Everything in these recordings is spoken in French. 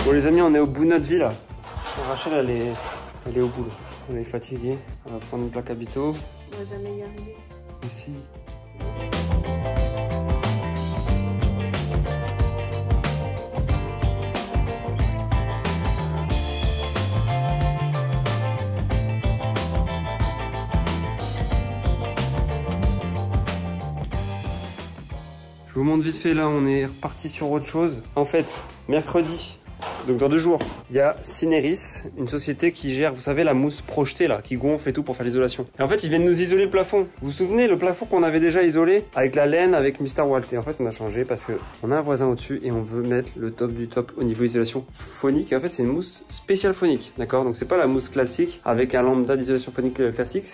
Bon les amis, on est au bout de notre vie là. Rachel elle est au bout là. Elle est fatiguée. On va prendre une plaque habito. On va jamais y arriver. Ici. Je vous montre vite fait là, on est reparti sur autre chose. En fait, mercredi, donc dans 2 jours, il y a Cineris, une société qui gère, vous savez, la mousse projetée là, qui gonfle et tout pour faire l'isolation. Et en fait, ils viennent nous isoler le plafond. Vous vous souvenez, le plafond qu'on avait déjà isolé avec la laine, avec Mr. Walt. Et en fait, on a changé parce que on a un voisin au-dessus et on veut mettre le top du top au niveau isolation phonique. Et en fait, c'est une mousse spéciale phonique, d'accord? Donc c'est pas la mousse classique avec un lambda d'isolation phonique classique,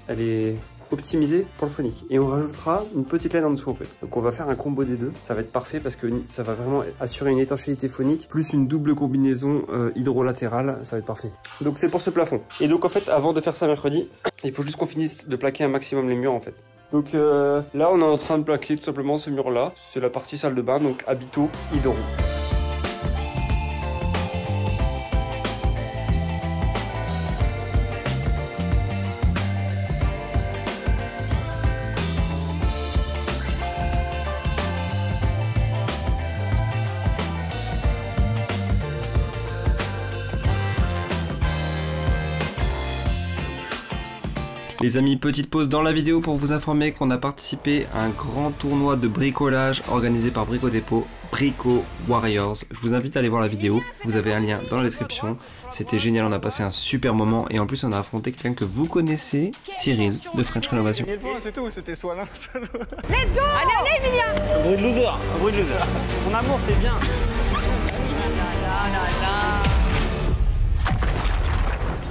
elle est optimisé pour le phonique. Et on rajoutera une petite laine en dessous en fait. Donc on va faire un combo des deux. Ça va être parfait parce que ça va vraiment assurer une étanchéité phonique plus une double combinaison hydrolatérale. Ça va être parfait. Donc c'est pour ce plafond. Et donc en fait avant de faire ça mercredi, il faut juste qu'on finisse de plaquer un maximum les murs en fait. Donc là on est en train de plaquer tout simplement ce mur là. C'est la partie salle de bain, donc habito hydro. Les amis, petite pause dans la vidéo pour vous informer qu'on a participé à un grand tournoi de bricolage organisé par Brico Dépôt, Brico Warriors. Je vous invite à aller voir la vidéo, vous avez un lien dans la description. C'était génial, on a passé un super moment et en plus on a affronté quelqu'un que vous connaissez, Cyril de French Rénovation. C'est tout, c'était soit l'un, soit l'autre. Let's go! Allez, Emilia! Un bruit de loser, un bruit de loser. Mon amour, t'es bien.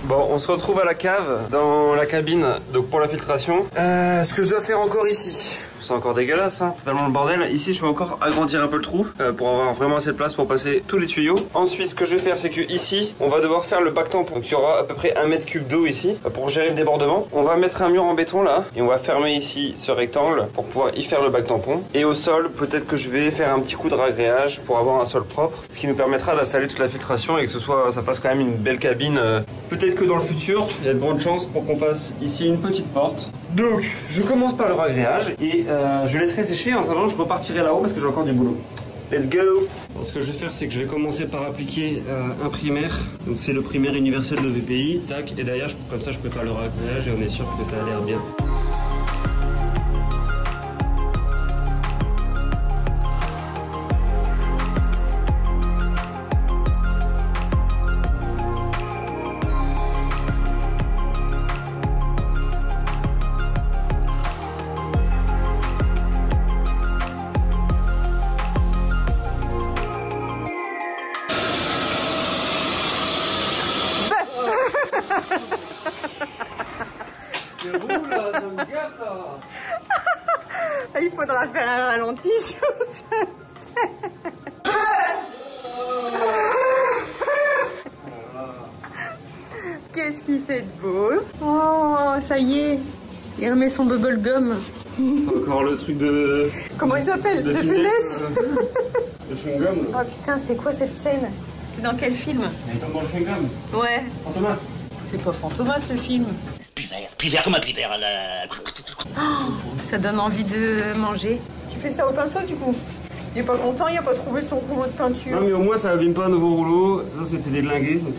Bon, on se retrouve à la cave, dans la cabine, donc pour la filtration. Ce que je dois faire encore ici, c'est encore dégueulasse, hein, totalement le bordel. Ici, je vais encore agrandir un peu le trou pour avoir vraiment assez de place pour passer tous les tuyaux. Ensuite, ce que je vais faire, c'est que ici, on va devoir faire le bac tampon. Donc, il y aura à peu près 1 mètre cube d'eau ici pour gérer le débordement. On va mettre un mur en béton là et on va fermer ici ce rectangle pour pouvoir y faire le bac tampon. Et au sol, peut-être que je vais faire un petit coup de ragréage pour avoir un sol propre, ce qui nous permettra d'installer toute la filtration et que ça fasse quand même une belle cabine. Peut-être que dans le futur, il y a de grandes chances pour qu'on fasse ici une petite porte. Donc, je commence par le ragréage et je laisserai sécher. En attendant, je repartirai là-haut parce que j'ai encore du boulot. Let's go! Alors, ce que je vais faire, c'est que je vais commencer par appliquer un primaire. Donc, c'est le primaire universel de VPI. Tac, et derrière, comme ça, je prépare le ragréage et on est sûr que ça a l'air bien. Il faudra faire un ralenti sur ça. Qu'est-ce qu'il fait de beau? Oh, ça y est, il remet son bubble gum. C'est encore le truc de... Comment il s'appelle? De finesse. De chewing-gum. Oh putain, c'est quoi cette scène? C'est dans quel film? Il tombe dans le chewing-gum. Ouais. Fantomas. C'est pas Fantomas le film. Pivert comme un pivert. Oh, ça donne envie de manger. Tu fais ça au pinceau du coup? Il est pas content, il a pas trouvé son rouleau de peinture. Non mais au moins ça abîme pas un nouveau rouleau. Ça c'était déglingué. Donc...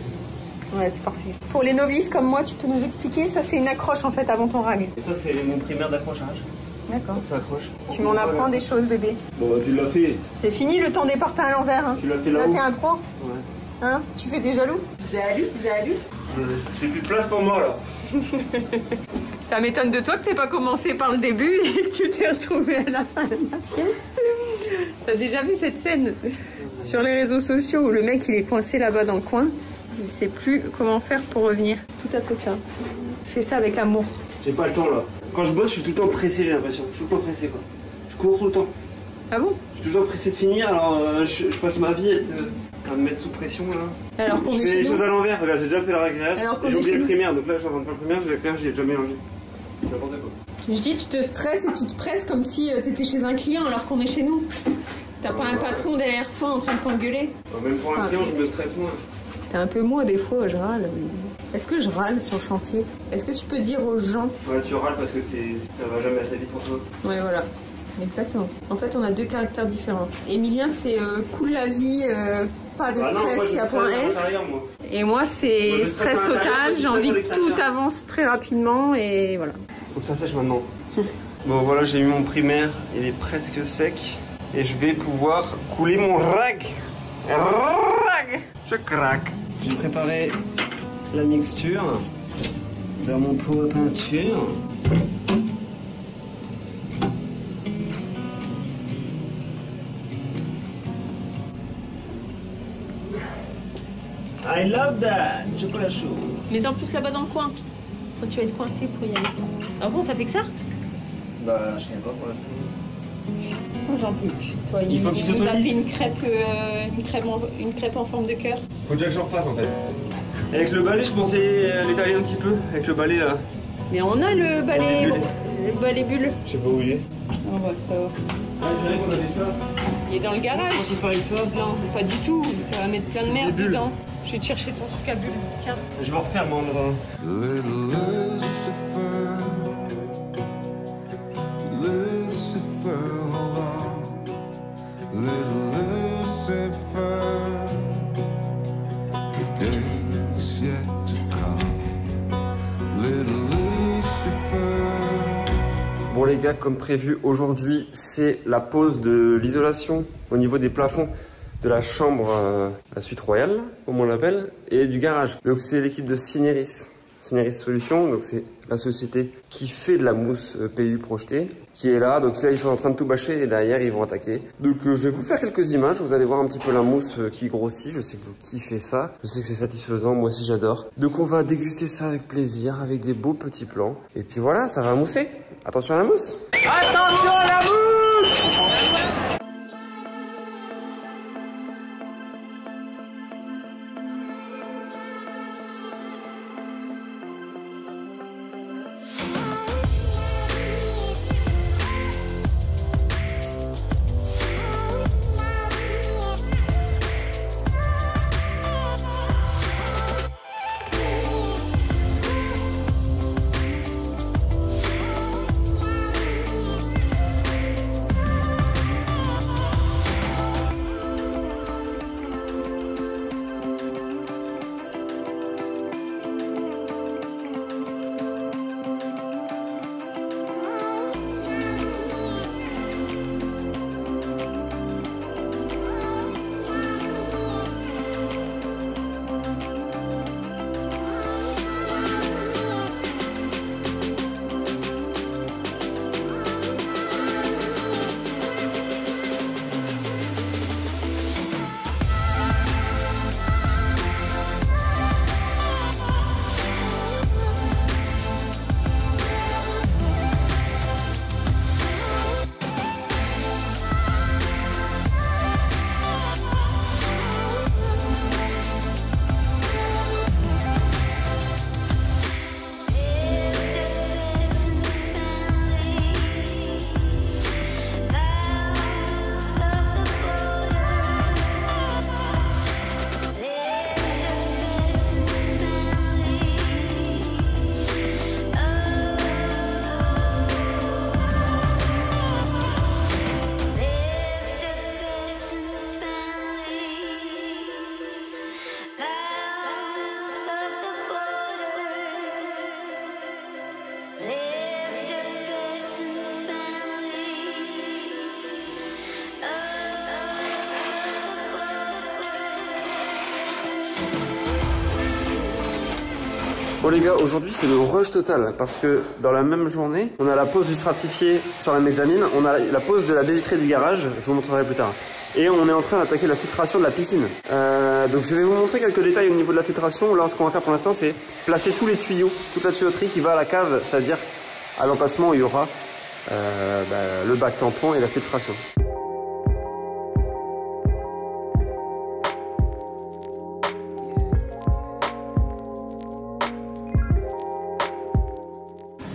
Ouais, c'est parfait. Pour les novices comme moi, tu peux nous expliquer? Ça c'est une accroche en fait avant ton rag. Et ça c'est mon primaire d'accrochage. D'accord. Ça accroche. Tu m'en apprends des choses bébé. Bon bah, tu l'as fait. C'est fini le temps des parpaings à l'envers. Hein. Tu l'as fait là. là-haut. Là t'es un pro. Ouais. Hein? Tu fais des jaloux? Jaloux. J'ai plus de place pour moi là. Ça m'étonne de toi que t'aies pas commencé par le début et que tu t'es retrouvé à la fin de la pièce. T'as déjà vu cette scène sur les réseaux sociaux où le mec il est coincé là-bas dans le coin, il sait plus comment faire pour revenir. C'est tout à fait ça. Fais ça avec amour. J'ai pas le temps là. Quand je bosse, je suis tout le temps pressé, j'ai l'impression. Je suis tout le temps pressé quoi. Je cours tout le temps. Ah bon? Je suis tout le temps pressé de finir, alors je passe ma vie à me mettre sous pression là. Alors qu'on je est fais chez les nous. choses à l'envers, regarde, j'ai déjà fait le ragréage. J'ai oublié le primaire, donc là je suis en train de faire le primaire, j'ai l'éclairage, j'ai déjà mélangé. N'importe quoi. Je dis, tu te stresses et tu te presses comme si t'étais chez un client alors qu'on est chez nous. T'as pas un patron derrière toi en train de t'engueuler? Même pour un client, je me stresse moins. T'es un peu moins des fois, je râle. Est-ce que je râle sur le chantier? Est-ce que tu peux dire aux gens? Ouais, tu râles parce que ça va jamais assez vite pour toi. Ouais, voilà. Exactement. En fait, on a deux caractères différents. Emilien, c'est cool la vie, pas de stress, il y a point S. Et moi, c'est stress total, j'ai envie que tout avance très rapidement et voilà. Faut que ça sèche maintenant. Souffle. Bon, voilà, j'ai eu mon primaire, il est presque sec. Et je vais pouvoir couler mon rag. Rag! Je craque. J'ai préparé la mixture dans mon pot à peinture. I love that! Chocolat chaud. Mais en plus là-bas dans le coin, quand tu vas être coincé pour y aller. Ah bon, t'as fait que ça? Bah, je sais pas pour l'instant. Oh, j'en peux plus. Toi, Il faut qu'il s'autorise. nous a fait une crêpe en forme de cœur. Faut déjà que j'en refasse en fait. Et avec le balai, je pensais l'étaler un petit peu. Avec le balai là. Mais on a le balai bulle. Je sais pas où il est. Oh bah ça va. Ah, c'est vrai qu'on avait ça. Il est dans le garage. Comment tu fais avec ça? Non, pas du tout. Ça va mettre plein de merde dedans. Je vais te chercher ton truc à bulle. Tiens. Je vais en refaire moi en attendant. Bon les gars, comme prévu aujourd'hui, c'est la pose de l'isolation au niveau des plafonds de la chambre, la suite royale, comme on l'appelle, et du garage. Donc c'est l'équipe de Cineris Solutions, donc c'est la société qui fait de la mousse PU projetée, qui est là. Donc là ils sont en train de tout bâcher et derrière ils vont attaquer. Donc je vais vous faire quelques images, vous allez voir un petit peu la mousse qui grossit. Je sais que vous kiffez ça, je sais que c'est satisfaisant, moi aussi j'adore. Donc on va déguster ça avec plaisir, avec des beaux petits plans. Et puis voilà, ça va mousser. Attention à la mousse. Attention à la mousse. Bon les gars, aujourd'hui c'est le rush total parce que dans la même journée, on a la pose du stratifié sur la mezzanine, on a la pose de la baie vitrée du garage, je vous montrerai plus tard. Et on est en train d'attaquer la filtration de la piscine. Donc je vais vous montrer quelques détails au niveau de la filtration. Là, ce qu'on va faire pour l'instant, c'est placer tous les tuyaux, toute la tuyauterie qui va à la cave, c'est-à-dire à l'emplacement où il y aura le bac tampon et la filtration.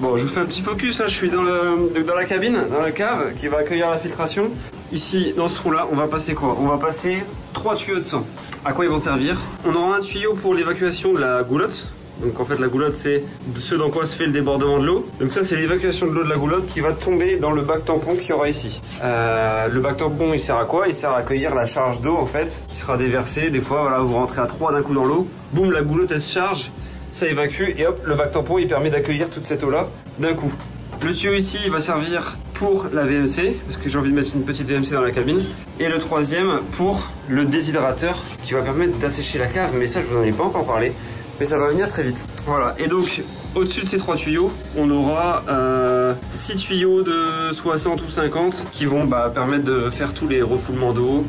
Bon, je vous fais un petit focus, là, je suis dans la cabine, dans la cave, qui va accueillir la filtration. Ici, dans ce trou-là, on va passer quoi? On va passer 3 tuyaux de sang. À quoi ils vont servir? On aura un tuyau pour l'évacuation de la goulotte. Donc en fait la goulotte c'est ce dans quoi se fait le débordement de l'eau. Donc ça c'est l'évacuation de l'eau de la goulotte qui va tomber dans le bac tampon qu'il y aura ici. Le bac tampon il sert à quoi? Il sert à accueillir la charge d'eau en fait qui sera déversée. Des fois voilà, vous rentrez à 3 d'un coup dans l'eau, boum, la goulotte elle se charge, ça évacue et hop, le bac tampon il permet d'accueillir toute cette eau là d'un coup. Le tuyau ici il va servir pour la VMC parce que j'ai envie de mettre une petite VMC dans la cabine. Et le troisième pour le déshydrateur qui va permettre d'assécher la cave, mais ça je vous en ai pas encore parlé. Mais ça va venir très vite. Voilà, et donc au-dessus de ces 3 tuyaux, on aura 6 tuyaux de 60 ou 50 qui vont permettre de faire tous les refoulements d'eau,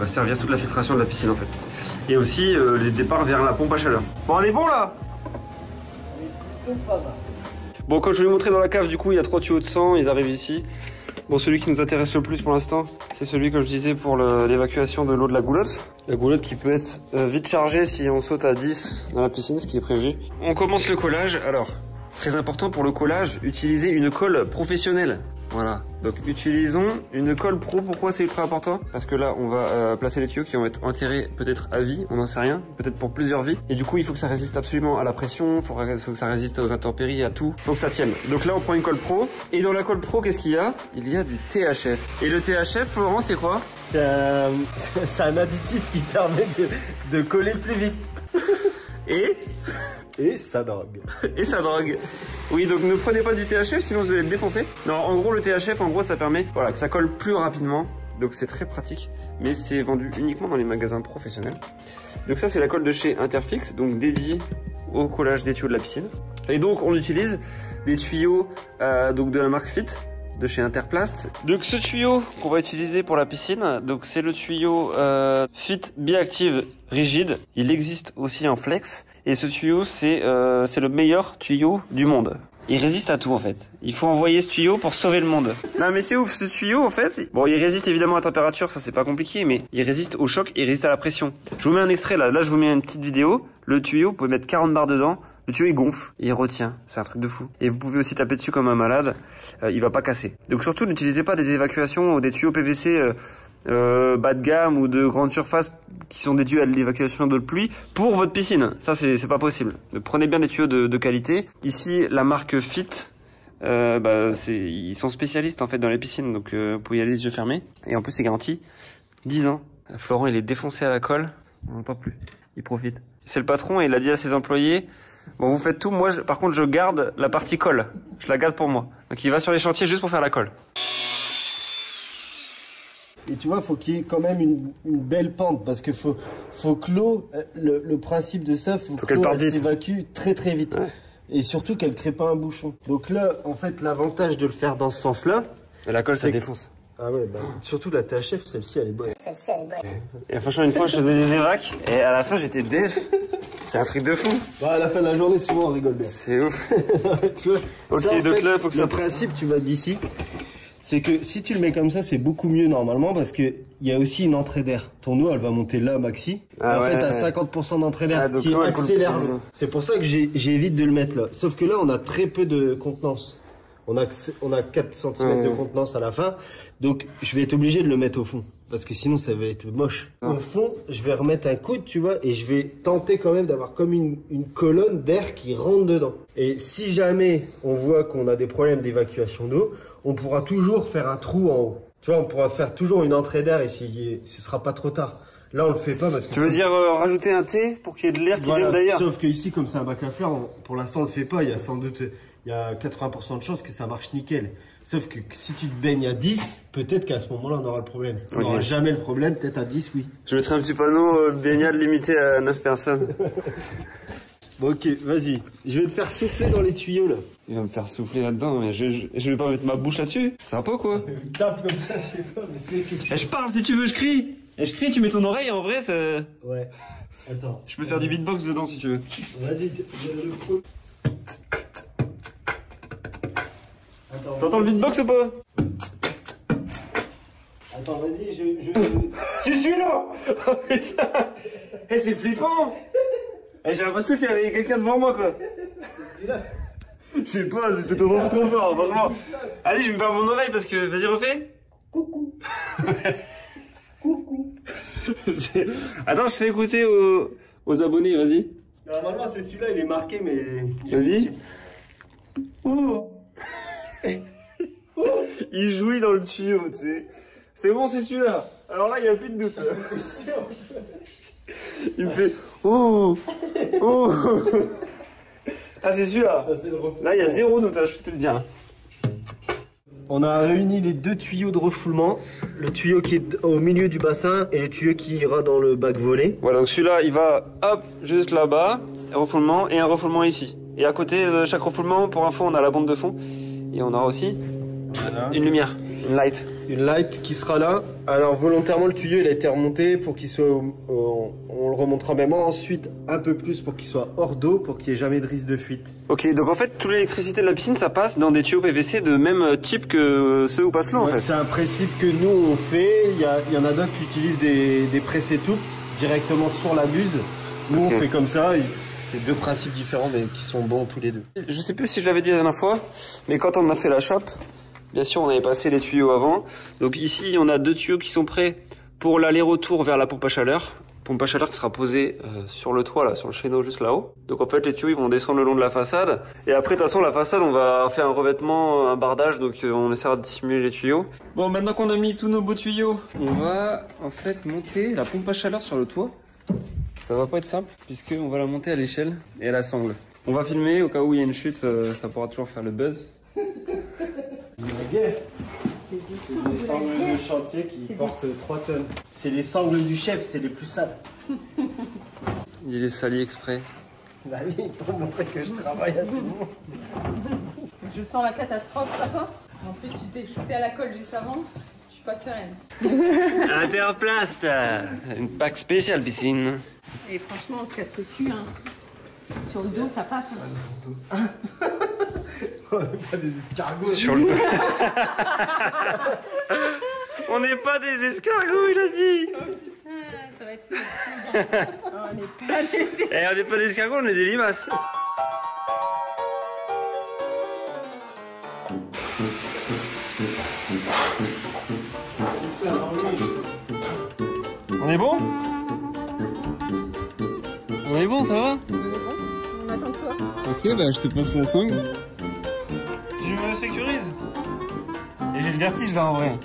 servir toute la filtration de la piscine en fait. Et aussi les départs vers la pompe à chaleur. Bon, on est bon là? Bon, quand je vais vous montrer dans la cave, du coup, il y a 3 tuyaux de sang, ils arrivent ici. Bon, celui qui nous intéresse le plus pour l'instant, c'est celui que je disais pour l'évacuation de l'eau de la goulotte. La goulotte qui peut être vite chargée si on saute à 10 dans la piscine, ce qui est prévu. On commence le collage. Alors, très important pour le collage, utilisez une colle professionnelle. Voilà, donc utilisons une colle pro. Pourquoi c'est ultra important? Parce que là on va placer les tuyaux qui vont être enterrés peut-être à vie, on n'en sait rien, peut-être pour plusieurs vies. Et du coup il faut que ça résiste absolument à la pression, il faut que ça résiste aux intempéries, à tout, faut que ça tienne. Donc là on prend une colle pro, et dans la colle pro qu'est-ce qu'il y a? Il y a du THF. Et le THF, Florent, c'est quoi? C'est un additif qui permet de coller plus vite. Et ça drogue. Et ça drogue. Oui, donc ne prenez pas du THF, sinon vous allez être défoncé. Non, en gros, le THF, en gros, ça permet que ça colle plus rapidement. Donc c'est très pratique. Mais c'est vendu uniquement dans les magasins professionnels. Donc ça, c'est la colle de chez Interfix, donc dédiée au collage des tuyaux de la piscine. Et donc, on utilise des tuyaux donc de la marque Fit, de chez Interplast. Donc ce tuyau qu'on va utiliser pour la piscine, donc c'est le tuyau Fit Biactive rigide. Il existe aussi en flex et ce tuyau c'est le meilleur tuyau du monde. Il résiste à tout en fait. Il faut envoyer ce tuyau pour sauver le monde. Non mais c'est ouf ce tuyau en fait. Bon, il résiste évidemment à la température, ça c'est pas compliqué, mais il résiste au choc, il résiste à la pression. Je vous mets un extrait là. Là je vous mets une petite vidéo. Le tuyau, vous pouvez mettre 40 barres dedans. Le tuyau il gonfle, il retient, c'est un truc de fou. Et vous pouvez aussi taper dessus comme un malade, il va pas casser. Donc surtout n'utilisez pas des évacuations ou des tuyaux PVC bas de gamme ou de grande surface qui sont des tuyaux à l'évacuation d'eau de pluie pour votre piscine. Ça c'est pas possible. Donc, prenez bien des tuyaux de qualité. Ici la marque Fit, ils sont spécialistes en fait dans les piscines, donc vous pouvez y aller les yeux fermés. Et en plus c'est garanti 10 ans. Florent il est défoncé à la colle, on n'en peut plus, il profite. C'est le patron et il a dit à ses employés: bon, vous faites tout, moi par contre je garde la partie colle, je la garde pour moi. Donc il va sur les chantiers juste pour faire la colle. Et tu vois, faut qu'il y ait quand même une belle pente, parce que faut que l'eau, le principe de ça, faut que l'eau s'évacue très très vite. Ouais. Et surtout qu'elle crée pas un bouchon. Donc là, en fait, l'avantage de le faire dans ce sens-là, et la colle ça défonce. Ah ouais, surtout la THF, celle-ci elle est bonne. Et franchement une fois je faisais des évacs et à la fin j'étais def. C'est un truc de fou. Bah, à la fin de la journée souvent on rigole bien. C'est ouf. Tu vois, ok, ça, donc là faut que ça... Le principe, tu vois, d'ici, c'est que si tu le mets comme ça, c'est beaucoup mieux normalement, parce que il y a aussi une entrée d'air. Ton eau elle va monter là maxi. En fait t'as 50% d'entrée d'air qui accélère l'eau. C'est pour ça que j'évite de le mettre là. Sauf que là on a très peu de contenance. On a 4 cm de contenance à la fin. Donc, je vais être obligé de le mettre au fond. Parce que sinon, ça va être moche. Au fond, je vais remettre un coude, tu vois, et je vais tenter quand même d'avoir comme une colonne d'air qui rentre dedans. Et si jamais on voit qu'on a des problèmes d'évacuation d'eau, on pourra toujours faire un trou en haut. Tu vois, on pourra faire toujours une entrée d'air et ce sera pas trop tard. Là, on le fait pas parce que... Tu veux dire rajouter un T pour qu'il y ait de l'air qui vienne d'ailleurs? Sauf que ici, comme c'est un bac à fleurs, pour l'instant, on le fait pas. Il y a sans doute... Il y a 80% de chances que ça marche nickel. Sauf que si tu te baignes à 10, peut-être qu'à ce moment-là, on aura le problème. On n'aura jamais le problème, peut-être à 10, oui. Je mettrai un petit panneau baignade limité à 9 personnes. Bon, ok, vas-y. Je vais te faire souffler dans les tuyaux, là. Il va me faire souffler là-dedans, mais je vais pas mettre ma bouche là-dessus. C'est un peu quoi? Tape comme ça, je sais pas, mais fais quelque chose. Et je parle si tu veux, je crie. Et je crie, tu mets ton oreille, en vrai, ça... Ouais. Attends. Je peux faire du beatbox dedans si tu veux. Vas-y, T'entends le beatbox ou pas? Attends, vas-y, Je suis là. Oh putain. Eh, c'est flippant. Eh, j'ai l'impression qu'il y avait quelqu'un devant moi, quoi. Je sais pas, c'était trop fort, franchement. Allez, je vais me faire mon oreille parce que... Vas-y, refais. Coucou. Coucou. Attends, je fais écouter aux abonnés, vas-y. Normalement, c'est celui-là, il est marqué, mais... Vas-y. Oh. Il jouit dans le tuyau, tu sais. C'est bon, c'est celui-là. Alors là, il n'y a plus de doute. T'es sûr? Il me fait oh. Oh. Ah, c'est celui-là. Là, il y a zéro doute, là, je peux te le dire. On a réuni les deux tuyaux de refoulement. Le tuyau qui est au milieu du bassin et le tuyau qui ira dans le bac volé. Voilà, donc celui-là, il va hop, juste là-bas, un refoulement et un refoulement ici. Et à côté de chaque refoulement, pour info, on a la bande de fond. Et on aura aussi une lumière, une light. Une light qui sera là. Alors volontairement, le tuyau il a été remonté pour qu'il soit... on le remontera même ensuite un peu plus pour qu'il soit hors d'eau, pour qu'il n'y ait jamais de risque de fuite. Ok, donc en fait, toute l'électricité de la piscine, ça passe dans des tuyaux PVC de même type que ceux où passe l'eau, en fait. C'est un principe que nous, on fait. Il y en a d'autres qui utilisent des pressés tout directement sur la buse. Nous, on fait comme ça. C'est deux principes différents, mais qui sont bons tous les deux. Je sais plus si je l'avais dit la dernière fois, mais quand on a fait la chape, bien sûr, on avait passé les tuyaux avant. Donc ici, on a deux tuyaux qui sont prêts pour l'aller-retour vers la pompe à chaleur. Pompe à chaleur qui sera posée sur le toit, là, sur le chéneau juste là-haut. Donc en fait, les tuyaux, ils vont descendre le long de la façade. Et après, de toute façon, la façade, on va faire un revêtement, un bardage, donc on essaiera de dissimuler les tuyaux. Bon, maintenant qu'on a mis tous nos beaux tuyaux, on va en fait monter la pompe à chaleur sur le toit. Ça va pas être simple, puisqu'on va la monter à l'échelle et à la sangle. On va filmer, au cas où il y a une chute, ça pourra toujours faire le buzz. C'est des sangles de chantier qui portent 3 tonnes. C'est les sangles du chef, c'est les plus sales. Il est sali exprès. Bah oui, pour montrer que je travaille à tout le monde. Je sens la catastrophe, ça toi. En plus, tu t'es shooté à la colle juste avant. Je suis pas sereine. Interplast, une pack spéciale piscine. Et franchement, on se casse le cul, hein. Sur le dos, ça passe. Hein. On n'est pas des escargots. Sur le... On n'est pas des escargots, il a dit. Oh putain, ça va être... On n'est pas des... Eh, on n'est pas des escargots, on est des limaces. On est bon? On est bon, ça va? On attend toi. Ok, bah je te passe la sangle. Je me sécurise. Et j'ai le vertige là en vrai.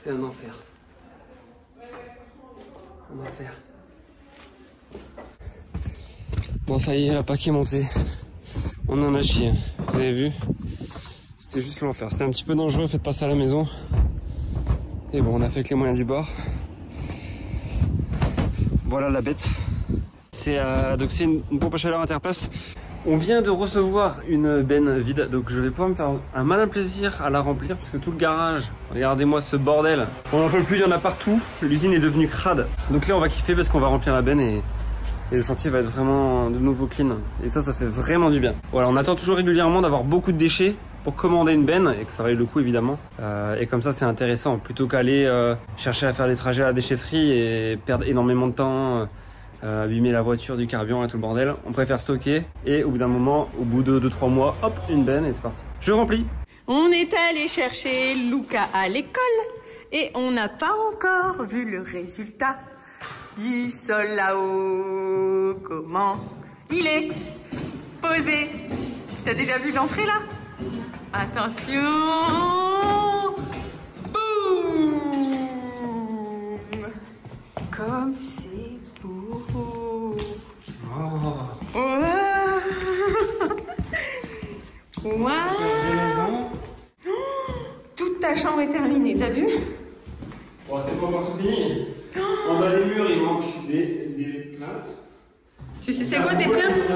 C'était un enfer. Un enfer. Bon, ça y est, la PAC est montée. On en a chié. Vous avez vu? C'était juste l'enfer. C'était un petit peu dangereux, faites passer à la maison. Et bon, on a fait avec les moyens du bord. Voilà la bête. Donc c'est une pompe à chaleur Interplast. On vient de recevoir une benne vide, donc je vais pouvoir me faire un malin plaisir à la remplir, parce que tout le garage, regardez-moi ce bordel, on n'en peut plus, il y en a partout, l'usine est devenue crade. Donc là on va kiffer parce qu'on va remplir la benne et le chantier va être vraiment de nouveau clean. Et ça fait vraiment du bien. Voilà, on attend toujours régulièrement d'avoir beaucoup de déchets, pour commander une benne et que ça vaille le coup évidemment. Et comme ça c'est intéressant, plutôt qu'aller chercher à faire des trajets à la déchetterie et perdre énormément de temps, abîmer la voiture, du carburant et tout le bordel. On préfère stocker et au bout d'un moment, au bout de 2-3 mois, hop, une benne et c'est parti. Je remplis. On est allé chercher Luca à l'école et on n'a pas encore vu le résultat du sol là-haut. Comment il est posé. T'as déjà vu l'entrée là? Attention. Boum. Comme c'est beau. Oh. Wow. Toute ta chambre est terminée, t'as vu? Bon, c'est pas encore tout fini. En bas des murs, il manque des plaintes. Tu sais c'est quoi des plaintes?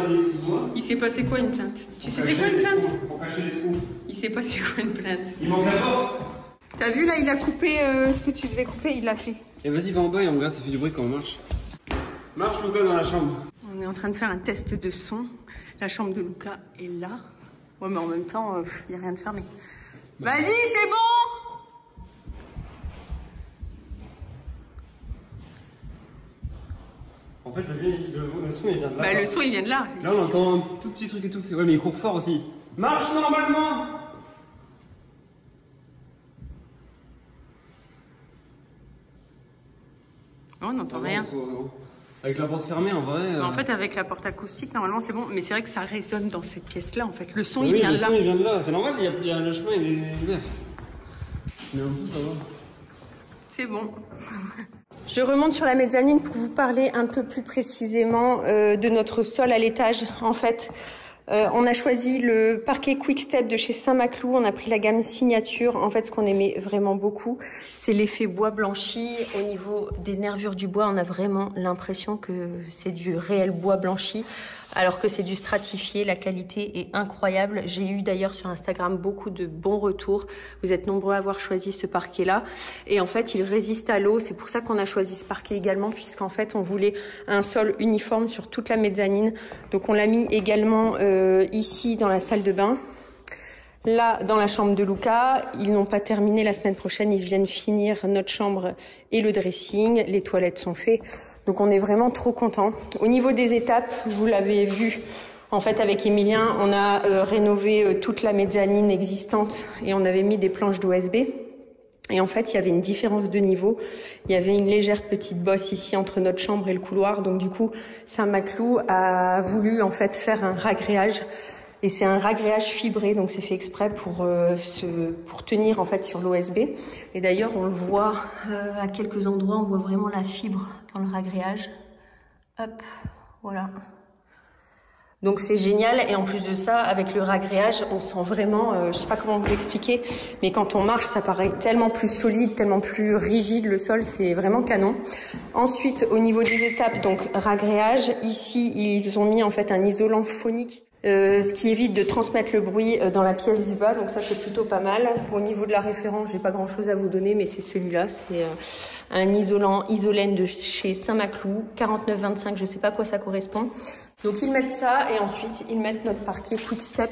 Il s'est passé quoi une plainte? Tu sais c'est quoi une plainte? Pour cacher les trous. Il s'est passé quoi une plainte? Il manque la porte. T'as vu là, il a coupé ce que tu devais couper, il l'a fait. Et vas-y, va en bas et on regarde, ça fait du bruit quand on marche. Marche Luca dans la chambre. On est en train de faire un test de son. La chambre de Luca est là. Ouais, mais en même temps, il n'y a rien de fermé. Vas-y, c'est bon! En fait, le son, il vient de là. Bah, le son, il vient de là. Là, on entend un tout petit truc étouffé. Ouais, mais il court fort aussi. Marche normalement! Oh, on n'entend rien. Avec la porte fermée, en vrai. En fait, avec la porte acoustique, normalement, c'est bon. Mais c'est vrai que ça résonne dans cette pièce-là, en fait. Le son, oui, il vient de là. Le son, il vient de là. C'est normal, il y a le chemin, il est ouvert. Mais en plus, ça va. C'est bon. Je remonte sur la mezzanine pour vous parler un peu plus précisément de notre sol à l'étage. En fait, on a choisi le parquet Quickstep de chez Saint-Maclou. On a pris la gamme signature. En fait, ce qu'on aimait vraiment beaucoup, c'est l'effet bois blanchi. Au niveau des nervures du bois, on a vraiment l'impression que c'est du réel bois blanchi, alors que c'est du stratifié. La qualité est incroyable. J'ai eu d'ailleurs sur Instagram beaucoup de bons retours. Vous êtes nombreux à avoir choisi ce parquet-là. Et en fait, il résiste à l'eau. C'est pour ça qu'on a choisi ce parquet également, puisqu'en fait, on voulait un sol uniforme sur toute la mezzanine. Donc, on l'a mis également ici dans la salle de bain. Là, dans la chambre de Luca, ils n'ont pas terminé. La semaine prochaine, ils viennent finir notre chambre et le dressing. Les toilettes sont faites. Donc on est vraiment trop contents. Au niveau des étapes, vous l'avez vu, en fait avec Emilien, on a rénové toute la mezzanine existante et on avait mis des planches d'OSB. Et en fait, il y avait une différence de niveau. Il y avait une légère petite bosse ici entre notre chambre et le couloir. Donc du coup, Saint-Maclou a voulu en fait faire un ragréage. Et c'est un ragréage fibré, donc c'est fait exprès pour tenir en fait sur l'OSB. Et d'ailleurs, on le voit à quelques endroits, on voit vraiment la fibre dans le ragréage. Hop, voilà. Donc c'est génial. Et en plus de ça, avec le ragréage, on sent vraiment, je sais pas comment vous l'expliquer, mais quand on marche, ça paraît tellement plus solide, tellement plus rigide le sol, c'est vraiment canon. Ensuite, au niveau des étapes, donc ragréage, ici ils ont mis en fait un isolant phonique. Ce qui évite de transmettre le bruit dans la pièce du bas, donc ça c'est plutôt pas mal. Au niveau de la référence, j'ai pas grand chose à vous donner, mais c'est celui-là, c'est un isolant Isolène de chez Saint-Maclou, 49,25, je sais pas à quoi ça correspond. Donc ils mettent ça et ensuite ils mettent notre parquet Quickstep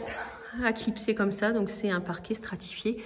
à clipser comme ça, donc c'est un parquet stratifié.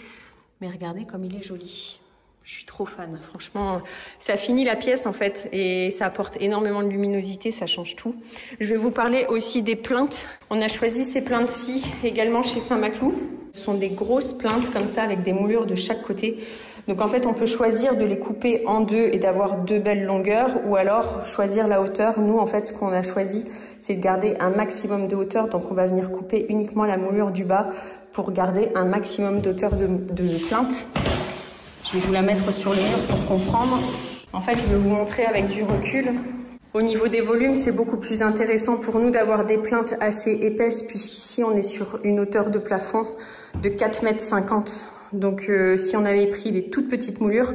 Mais regardez comme il est joli. Je suis trop fan, franchement, ça finit la pièce en fait et ça apporte énormément de luminosité, ça change tout. Je vais vous parler aussi des plaintes. On a choisi ces plaintes-ci également chez Saint-Maclou. Ce sont des grosses plaintes comme ça avec des moulures de chaque côté. Donc en fait, on peut choisir de les couper en deux et d'avoir deux belles longueurs ou alors choisir la hauteur. Nous, en fait, ce qu'on a choisi, c'est de garder un maximum de hauteur. Donc on va venir couper uniquement la moulure du bas pour garder un maximum d'auteur de plainte. Je vais vous la mettre sur le mur pour comprendre. En fait, je vais vous montrer avec du recul. Au niveau des volumes, c'est beaucoup plus intéressant pour nous d'avoir des plaintes assez épaisses puisqu'ici, on est sur une hauteur de plafond de 4,50 m. Donc, si on avait pris des toutes petites moulures,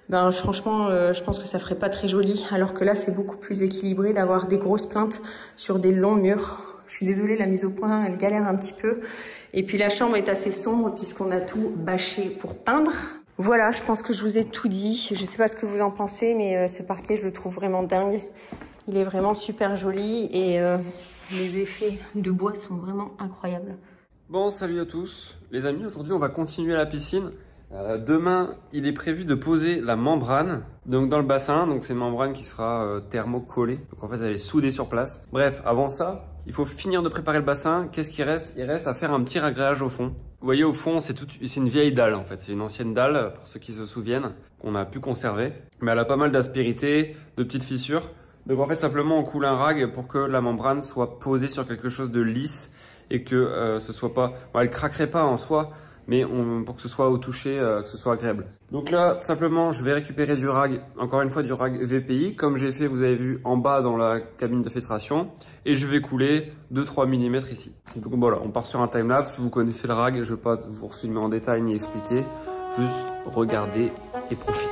ben franchement, je pense que ça ferait pas très joli. Alors que là, c'est beaucoup plus équilibré d'avoir des grosses plaintes sur des longs murs. Je suis désolée, la mise au point, elle galère un petit peu. Et puis, la chambre est assez sombre puisqu'on a tout bâché pour peindre. Voilà, je pense que je vous ai tout dit. Je sais pas ce que vous en pensez, mais ce parquet, je le trouve vraiment dingue. Il est vraiment super joli et les effets de bois sont vraiment incroyables. Bon, salut à tous les amis, aujourd'hui on va continuer la piscine. Demain, il est prévu de poser la membrane donc dans le bassin. Donc c'est une membrane qui sera thermocollée. Donc en fait, elle est soudée sur place. Bref, avant ça, il faut finir de préparer le bassin. Qu'est-ce qui reste? Il reste à faire un petit ragréage au fond. Vous voyez, au fond, c'est une vieille dalle en fait. C'est une ancienne dalle, pour ceux qui se souviennent, qu'on a pu conserver. Mais elle a pas mal d'aspérité, de petites fissures. Donc en fait, simplement, on coule un rag pour que la membrane soit posée sur quelque chose de lisse et que ce soit pas... Bon, elle craquerait pas en soi, mais pour que ce soit au toucher, que ce soit agréable. Donc là, simplement, je vais récupérer du rag, encore une fois du rag VPI, comme j'ai fait, vous avez vu, en bas dans la cabine de filtration, et je vais couler 2-3 mm ici. Donc voilà, on part sur un timelapse, vous connaissez le rag, je ne vais pas vous refilmer en détail ni expliquer, juste regarder et profiter.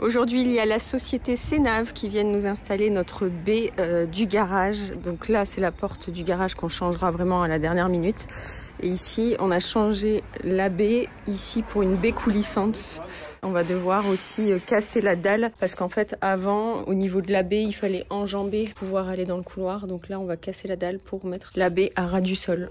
Aujourd'hui, il y a la société Sénave qui vient nous installer notre baie du garage. Donc là, c'est la porte du garage qu'on changera vraiment à la dernière minute. Et ici, on a changé la baie ici pour une baie coulissante. On va devoir aussi casser la dalle parce qu'en fait, avant, au niveau de la baie, il fallait enjamber pour pouvoir aller dans le couloir. Donc là, on va casser la dalle pour mettre la baie à ras du sol.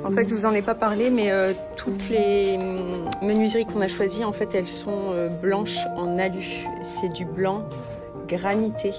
En fait, je vous en ai pas parlé, mais toutes les menuiseries qu'on a choisies, en fait, elles sont blanches en alu. C'est du blanc granité.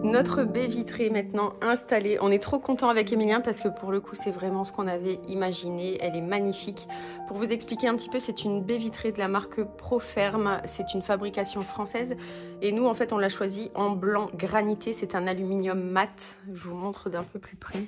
Notre baie vitrée maintenant installée. On est trop content avec Emilien parce que pour le coup c'est vraiment ce qu'on avait imaginé. Elle est magnifique. Pour vous expliquer un petit peu, c'est une baie vitrée de la marque Proferme. C'est une fabrication française et nous en fait on l'a choisie en blanc granité. C'est un aluminium mat. Je vous montre d'un peu plus près.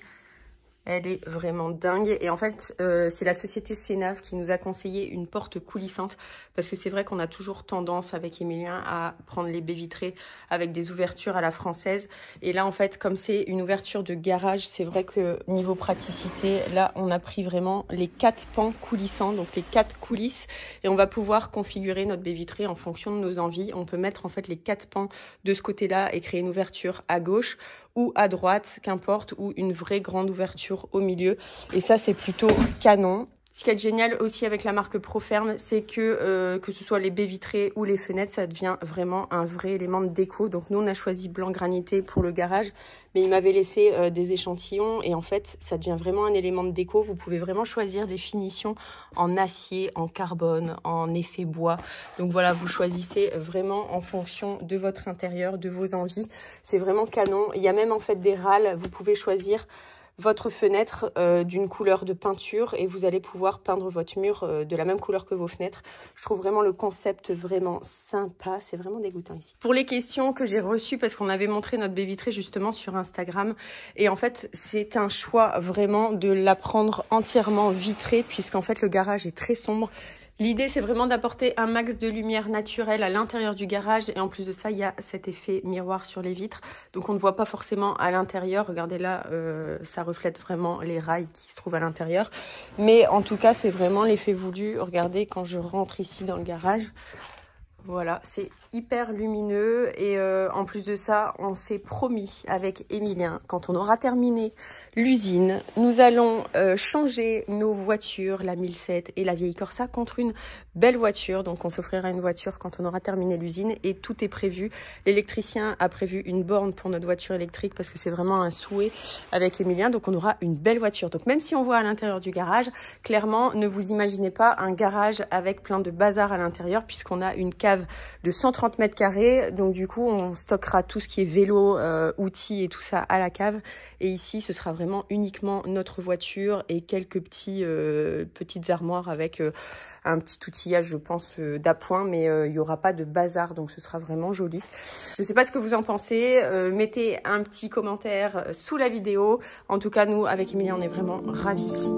Elle est vraiment dingue. Et en fait, c'est la société Sénave qui nous a conseillé une porte coulissante parce que c'est vrai qu'on a toujours tendance avec Emilien à prendre les baies vitrées avec des ouvertures à la française. Et là, en fait, comme c'est une ouverture de garage, c'est vrai que niveau praticité, là, on a pris vraiment les 4 pans coulissants, donc les 4 coulisses. Et on va pouvoir configurer notre baie vitrée en fonction de nos envies. On peut mettre en fait les 4 pans de ce côté-là et créer une ouverture à gauche ou à droite, qu'importe, ou une vraie grande ouverture au milieu. Et ça, c'est plutôt canon. Ce qui est génial aussi avec la marque Proferme, c'est que ce soit les baies vitrées ou les fenêtres, ça devient vraiment un vrai élément de déco. Donc nous, on a choisi blanc granité pour le garage, mais il m'avait laissé des échantillons et en fait, ça devient vraiment un élément de déco. Vous pouvez vraiment choisir des finitions en acier, en carbone, en effet bois. Donc voilà, vous choisissez vraiment en fonction de votre intérieur, de vos envies. C'est vraiment canon. Il y a même en fait des râles, vous pouvez choisir votre fenêtre d'une couleur de peinture et vous allez pouvoir peindre votre mur de la même couleur que vos fenêtres. Je trouve vraiment le concept vraiment sympa. C'est vraiment dégoûtant ici. Pour les questions que j'ai reçues, parce qu'on avait montré notre baie vitrée justement sur Instagram, et en fait c'est un choix vraiment de la prendre entièrement vitrée puisqu'en fait le garage est très sombre. L'idée, c'est vraiment d'apporter un max de lumière naturelle à l'intérieur du garage. Et en plus de ça, il y a cet effet miroir sur les vitres. Donc, on ne voit pas forcément à l'intérieur. Regardez là, ça reflète vraiment les rails qui se trouvent à l'intérieur. Mais en tout cas, c'est vraiment l'effet voulu. Regardez, quand je rentre ici dans le garage, voilà, c'est hyper lumineux. Et en plus de ça, on s'est promis avec Emilien, quand on aura terminé l'usine, nous allons changer nos voitures, la 1007 et la vieille Corsa, contre une belle voiture. Donc on s'offrira une voiture quand on aura terminé l'usine et tout est prévu. L'électricien a prévu une borne pour notre voiture électrique parce que c'est vraiment un souhait avec Emilien. Donc on aura une belle voiture. Donc même si on voit à l'intérieur du garage, clairement, ne vous imaginez pas un garage avec plein de bazar à l'intérieur puisqu'on a une cave de 130 mètres carrés. Donc du coup, on stockera tout ce qui est vélo, outils et tout ça à la cave. Et ici, ce sera vraiment uniquement notre voiture et quelques petites armoires avec un petit outillage, je pense, d'appoint, mais il n'y aura pas de bazar, donc ce sera vraiment joli. Je ne sais pas ce que vous en pensez. Mettez un petit commentaire sous la vidéo. En tout cas, nous, avec Emilien, on est vraiment ravis.